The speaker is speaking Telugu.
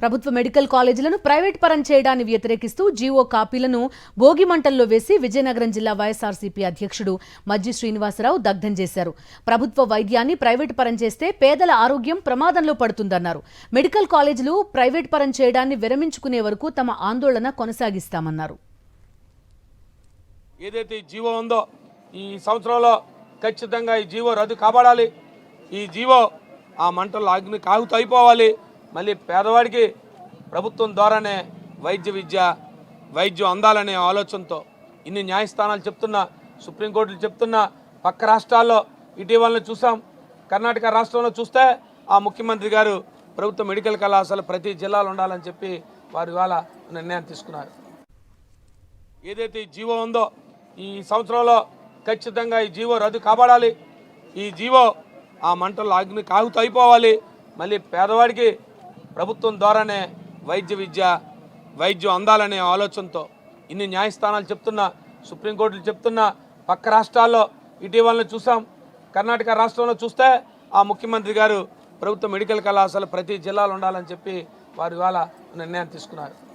ప్రభుత్వ మెడికల్ కాలేజీలను ప్రైవేట్ పరం చేయడాన్ని వ్యతిరేకిస్తూ జీవో కాపీలను భోగిమంటల్లో వేసి విజయనగరం జిల్లా వైఎస్ఆర్సీపీ అధ్యక్షుడు మజ్జి శ్రీనివాసరావు దగ్ధం చేశారు. ప్రభుత్వ వైద్యాన్ని ప్రైవేట్ పరం చేస్తే పేదల ఆరోగ్యం ప్రమాదంలో పడుతుందన్నారు. మెడికల్ కాలేజీలు ప్రైవేట్ పరం చేయడాన్ని విరమించుకునే వరకు తమ ఆందోళన కొనసాగిస్తామన్నారు. ఏదైతే జీవో ఉందో ఈ సంవత్సరంలో ఖచ్చితంగా ఈ జీవో రద్దు కాబడాలి. ఈ జీవో ఆ మంటల్లో అగ్ని కాగుతూ అయిపోవాలి. మళ్ళీ పేదవాడికి ప్రభుత్వం ద్వారానే వైద్యం అందాలనే ఆలోచనతో ఇన్ని న్యాయస్థానాలు చెప్తున్నా, సుప్రీంకోర్టులు చెప్తున్నా, పక్క రాష్ట్రాల్లో ఇటీవల చూసాం. కర్ణాటక రాష్ట్రంలో చూస్తే ఆ ముఖ్యమంత్రి గారు ప్రభుత్వ మెడికల్ కళాశాల ప్రతి జిల్లాలో ఉండాలని చెప్పి వారు ఇవాళ నిర్ణయం తీసుకున్నారు. ఏదైతే ఈ జీవో ఉందో ఈ సంవత్సరంలో ఖచ్చితంగా ఈ జీవో రద్దు కాబడాలి. ఈ జీవో ఆ మంటల్లో అగ్ని కాగుతూ అయిపోవాలి. మళ్ళీ పేదవాడికి ప్రభుత్వం ద్వారానే వైద్యం అందాలనే ఆలోచనతో ఇన్ని న్యాయస్థానాలు చెప్తున్నా, సుప్రీంకోర్టులు చెప్తున్నా, పక్క రాష్ట్రాల్లో ఇటీవల చూసాం. కర్ణాటక రాష్ట్రంలో చూస్తే ఆ ముఖ్యమంత్రి గారు ప్రభుత్వ మెడికల్ కళాశాల ప్రతి జిల్లాలో ఉండాలని చెప్పి వారు ఇవాళ నిర్ణయం తీసుకున్నారు.